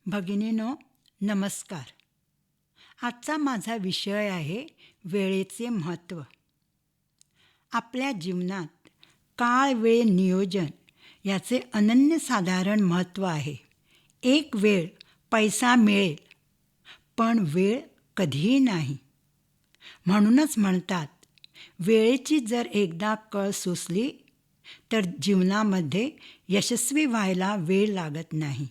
भगिनीनो नमस्कार. आजचा माझा विषय आहे वेळेचे महत्त्व. आपल्या जीवनात काळ वेळ नियोजन याचे अनन्यसाधारण महत्त्व आहे. एक वेळ पैसा मिळेल पण वेळ कधीही नाही. म्हणूनच म्हणतात वेळेची जर एकदा कळ सुचली तर जीवनामध्ये यशस्वी व्हायला वेळ लागत नाही.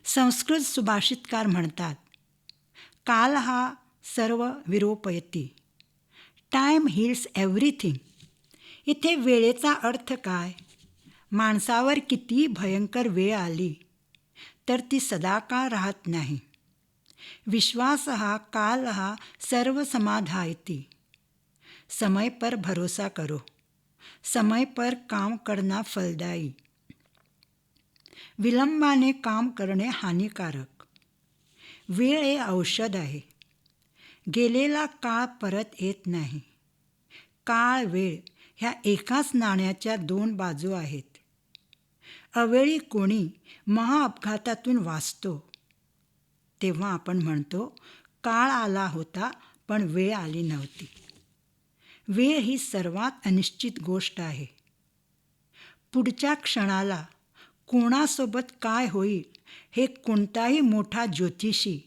संस्कृत सुभाषितकार म्हणतात काल हा सर्व विरूपयती, टाईम हील्स एव्हरीथिंग. इथे वेळेचा अर्थ काय? माणसावर किती भयंकर वेळ आली तर ती सदाकाळ राहत नाही. विश्वासः कालः सर्व समाधायती. समय पर भरोसा करो, समय पर काम करना फलदायी. विलंबाने काम करणे हानिकारक. वेळ हे औषध आहे. गेलेला काळ परत येत नाही. काळ वेळ ह्या एकाच नाण्याच्या दोन बाजू आहेत. अवेळी कोणी महाअपघातातून वाचतो तेव्हा आपण म्हणतो काळ आला होता पण वेळ आली नव्हती. वेळ ही सर्वात अनिश्चित गोष्ट आहे. पुढच्या क्षणाला कोणासोबत काय होईल हे कोणताही मोठा ज्योतिषी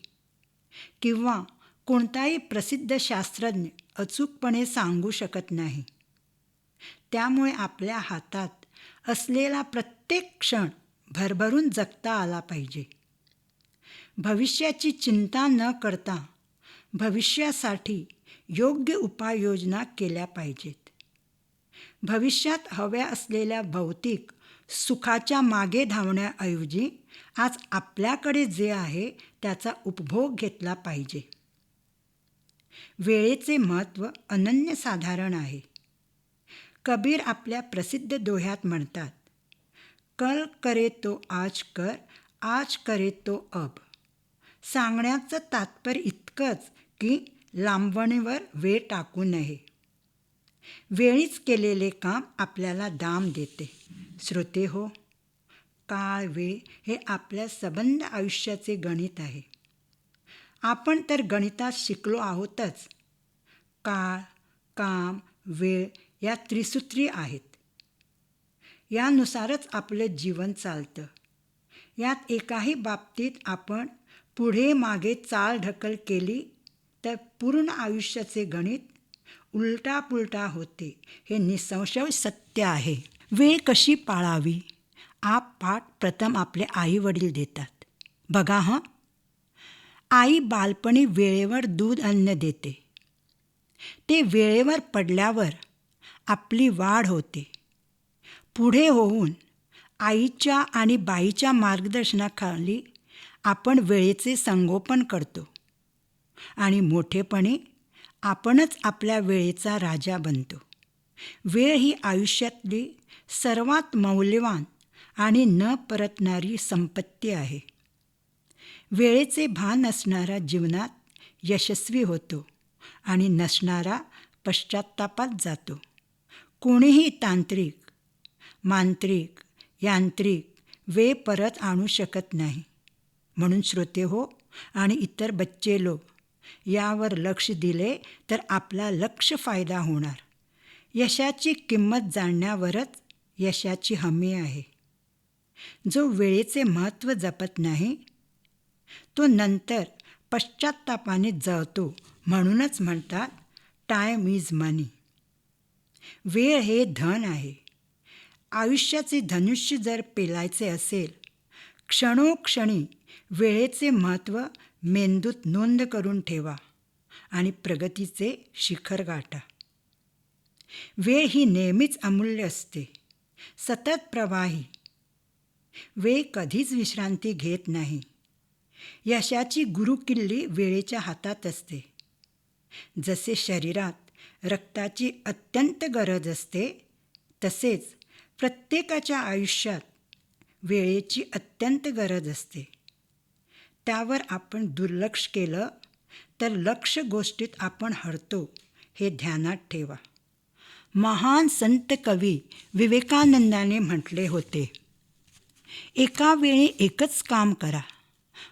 किंवा कोणताही प्रसिद्ध शास्त्रज्ञ अचूकपणे सांगू शकत नाही. त्यामुळे आपल्या हातात असलेला प्रत्येक क्षण भरभरून जगता आला पाहिजे. भविष्याची चिंता न करता भविष्यासाठी योग्य उपाययोजना केल्या पाहिजेत. भविष्यात हव्या असलेल्या भौतिक सुखाच्या मागे धावण्याऐवजी आज आपल्याकडे जे आहे त्याचा उपभोग घेतला पाहिजे. वेळेचे महत्त्व अनन्यसाधारण आहे. कबीर आपल्या प्रसिद्ध दोह्यात म्हणतात कल करे तो आज कर, आज करे तो अब. सांगण्याचं तात्पर्य इतकंच की लांबणीवर वेळ टाकू नये. वेळीच केलेले काम आपल्याला दाम देते. श्रोते हो, काळ वेळ हे आपल्या सबंध आयुष्याचे गणित आहे. आपण तर गणितात शिकलो आहोतच. काळ, काम, वेळ या त्रिसूत्री आहेत. यानुसारच आपलं जीवन चालतं. यात एकाही बाबतीत आपण पुढे मागे चालढकल केली तर पूर्ण आयुष्याचे गणित उलटापुलटा होते. हे निसंशय सत्य आहे. वेळ कशी पाळावी पाठ प्रथम आपले आई वडील देतात. बघा आई बालपणी वेळेवर दूध अन्न देते. ते वेळेवर पडल्यावर आपली वाढ होते. पुढे होऊन आईच्या आणि बाईच्या मार्गदर्शनाखाली आपण वेळेचे संगोपन करतो आणि मोठेपणी आपणच आपल्या वेळेचा राजा बनतो. वेळ ही आयुष्यातली सर्वात मौल्यवान आणि न परतणारी संपत्ती आहे. वेळेचे भान असणारा जीवनात यशस्वी होतो आणि नसणारा पश्चात्तापात जातो. कोणीही तांत्रिक, मांत्रिक, यांत्रिक वेळ परत आणू शकत नाही. म्हणून श्रोते हो आणि इतर बच्चे लोक, यावर लक्ष दिले तर आपला लक्ष फायदा होणार. यशाची किंमत जाणण्यावरच यशाची हमी आहे. जो वेळेचे महत्त्व जपत नाही तो नंतर पश्चात्तापाने जळतो. म्हणूनच म्हणतात टाईम इज मनी. वेळ हे धन आहे. आयुष्याचे धनुष्य जर पेलायचे असेल, क्षणोक्षणी वेळेचे महत्त्व मेंदूत नोंद करून ठेवा आणि प्रगतीचे शिखर गाठा. वेळ ही नेहमीच अमूल्य असते, सतत प्रवाही. वेळ कधीच विश्रांती घेत नाही. यशाची गुरुकिल्ली वेळेच्या हातात असते. जसे शरीरात रक्ताची अत्यंत गरज असते तसेच प्रत्येकाच्या आयुष्यात वेळेची अत्यंत गरज असते. त्यावर आपण दुर्लक्ष केलं तर लक्ष्य गोष्टीत आपण हरतो हे ध्यानात ठेवा. महान संत कवी विवेकानंदाने म्हटले होते एका वेळी एकच काम करा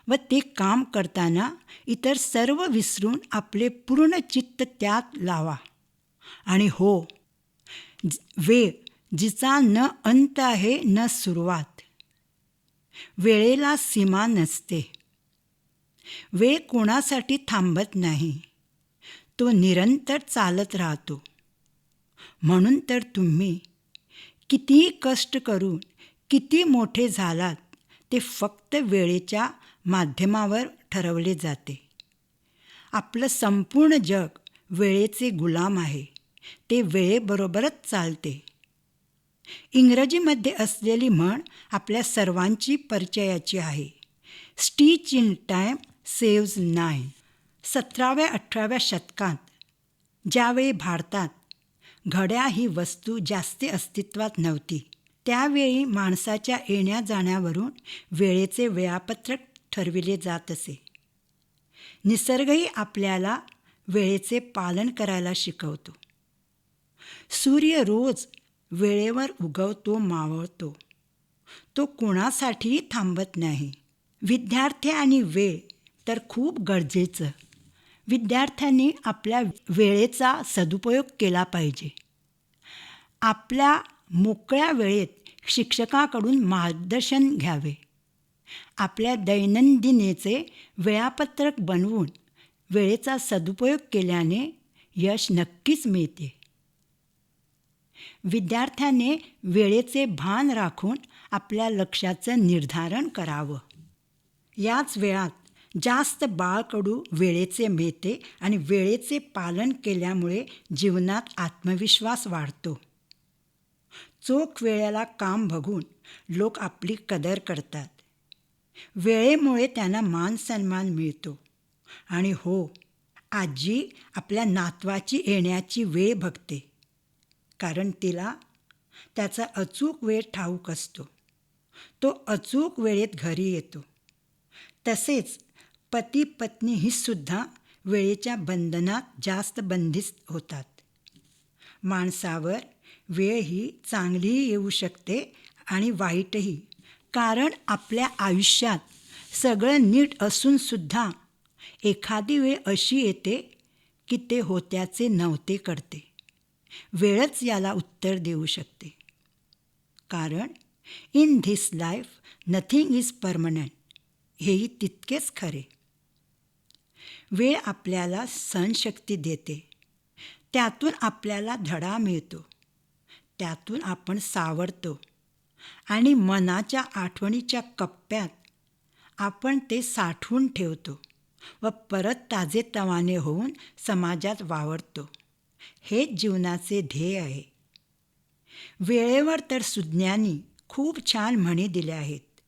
व ते काम करताना इतर सर्व विसरून आपले पूर्ण चित्त त्यात लावा. आणि हो, वेळ जिचा न अंत आहे न सुरुवात. वेळेला सीमा नसते. वेळ कोणासाठी थांबत नाही, तो निरंतर चालत राहतो. म्हणून तर तुम्ही कितीही कष्ट करून किती मोठे झालात ते फक्त वेळेच्या माध्यमावर ठरवले जाते. आपलं संपूर्ण जग वेळेचे गुलाम आहे. ते वेळेबरोबरच चालते. इंग्रजीमध्ये असलेली म्हण आपल्या सर्वांची परिचयाची आहे. Stitch in time saves 9. 17व्या-18व्या शतकात ज्यावेळी भारतात घड्याळ ही वस्तू जास्त अस्तित्वात नव्हती, त्यावेळी माणसाच्या येण्या जाण्यावरून वेळेचे वेळापत्रक ठरविले जात असे. निसर्गही आपल्याला वेळेचे पालन करायला शिकवतो. सूर्य रोज वेळेवर उगवतो, मावळतो. तो कोणासाठीही थांबत नाही. विद्यार्थी आणि वेळ तर खूप गरजेचं. विद्यार्थ्यांनी आपल्या वेळेचा सदुपयोग केला पाहिजे. आपल्या मोकळ्या वेळेत शिक्षकाकडून मार्गदर्शन घ्यावे. आपल्या दैनंदिनीचे वेळापत्रक बनवून वेळेचा सदुपयोग केल्याने यश नक्कीच मिळते. विद्यार्थ्याने वेळेचे भान राखून आपल्या लक्ष्याचं निर्धारण करावं. याच वेळात जास्त बाळकडू वेळेचे मिळते आणि वेळेचे पालन केल्यामुळे जीवनात आत्मविश्वास वाढतो. चोख वेळेला काम बघून लोक आपली कदर करतात. वेळेमुळे त्यांना मान सन्मान मिळतो. आणि हो, आजी आपल्या नातवाची येण्याची वेळ बघते, कारण तिला त्याचा अचूक वेळ ठाऊक असतो. तो अचूक वेळेत घरी येतो. तसेच पती पत्नी ही सुद्धा वेळेच्या बंधनात जास्त बंदिस्त होतात. माणसावर वेळ ही चांगलीही येऊ शकते आणि वाईटही, कारण आपल्या आयुष्यात सगळं नीट असूनसुद्धा एखादी वेळ अशी येते की ते होत्याचे नव्हते करते. वेळच याला उत्तर देऊ शकते. कारण in this life nothing is permanent, हेही तितकेच खरे. वेळ आपल्याला सहनशक्ती देते. त्यातून आपल्याला धडा मिळतो. त्यातून आपण सावरतो आणि मनाच्या आठवणीच्या कप्प्यात आपण ते साठवून ठेवतो व परत ताजेतवाने होऊन समाजात वावरतो. हेच जीवनाचे ध्येय आहे. वेळेवर तर सुज्ञांनी खूप छान म्हणी दिल्या आहेत.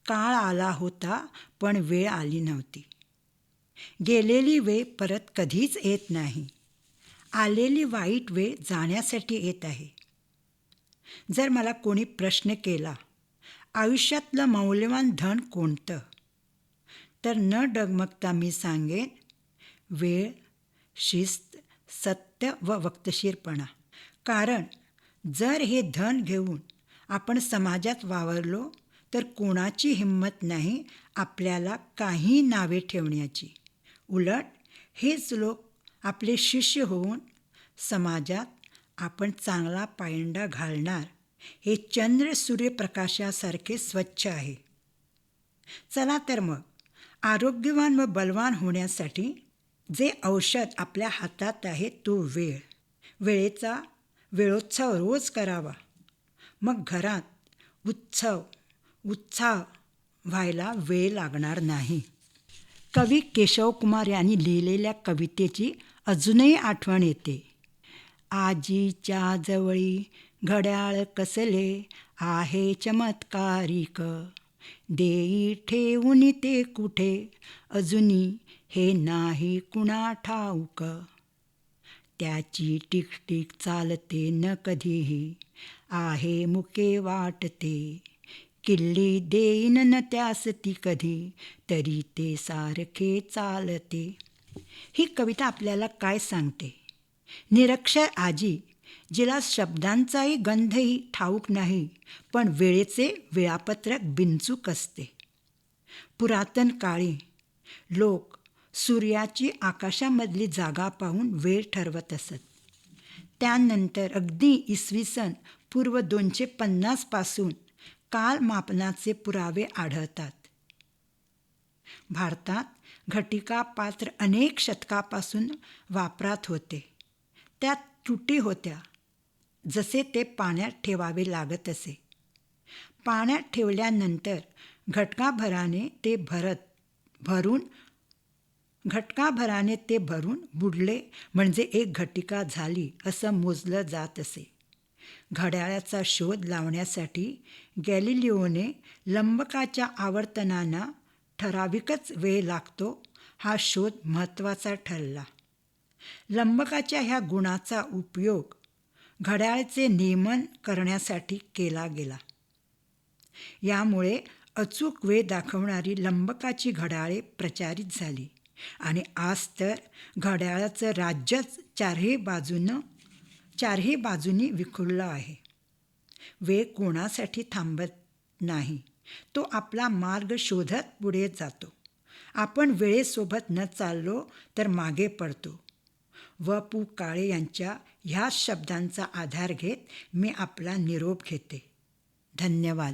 काळ आला होता पण वेळ आली नव्हती. गेलेली वेळ परत कधीच येत नाही. आलेली वाईट वेळ जाण्यासाठी येत आहे. जर मला कोणी प्रश्न केला, आयुष्यातलं मौल्यवान धन कोणतं, तर न डगमगता मी सांगेन, वेळ, शिस्त, सत्य व वक्तशीरपणा. कारण जर हे धन घेऊन आपण समाजात वावरलो तर कोणाची हिंमत नाही आपल्याला काही नावे ठेवण्याची. उलट हेच लोक आपले शिष्य होऊन समाजात आपण चांगला पायंडा घालणार. हे चंद्र सूर्यप्रकाशासारखे स्वच्छ आहे. चला तर मग, आरोग्यवान व बलवान होण्यासाठी जे औषध आपल्या हातात आहे तो वेळ. वेळेचा वेळोत्सव रोज करावा. मग घरात उत्साह व्हायला वेळ लागणार नाही. कवी केशवकुमार यांनी लिहिलेल्या कवितेची अजूनही आठवण येते. आजीच्या जवळी घड्याळ कसले आहे चमत्कारिक, देई ठेवून ते कुठे अजूनी हे नाही कुणा ठाऊक. त्याची टिकटिक चालते न कधीही आहे मुके वाटते, किल्ली देईन न त्यास ती कधी तरी ते सारखे चालते. ही कविता आपल्याला काय सांगते? निरक्षर आजी, जिला शब्दांचाही गंधही ठाऊक नाही, पण वेळेचे वेळापत्रक बिनचूक असते. पुरातन काळी लोक सूर्याची आकाशामधली जागा पाहून वेळ ठरवत असत. त्यानंतर अगदी इसवी सन पूर्व 250 पासून कालमापनाचे पुरावे आढळतात. भारतात घटिका पात्र अनेक शतकापासून वापरात होते. त्यात त्रुटी होत्या. जसे ते पाण्यात ठेवावे लागत असे. पाण्यात ठेवल्यानंतर घटकाभराने ते भरून बुडले म्हणजे एक घटिका झाली असं मोजलं जात असे. घड्याळाचा शोध लावण्यासाठी गॅलिलिओने लंबकाच्या आवर्तनांना ठराविकच वेळ लागतो हा शोध महत्त्वाचा ठरला. लंबकाच्या ह्या गुणाचा उपयोग घड्याळाचे नियमन करण्यासाठी केला गेला. यामुळे अचूक वेळ दाखवणारी लंबकाची घड्याळे प्रचारित झाली आणि आज तर घड्याळाचं राज्यच चारही बाजूनी विखुरलं आहे. वेळ कोणासाठी थांबत नाही. तो आपला मार्ग शोधत पुढे जातो. आपण वेळेसोबत न चाललो तर मागे पडतो. व.पु. काळे यांच्या ह्याच शब्दांचा आधार घेत मी आपला निरोप घेते. धन्यवाद.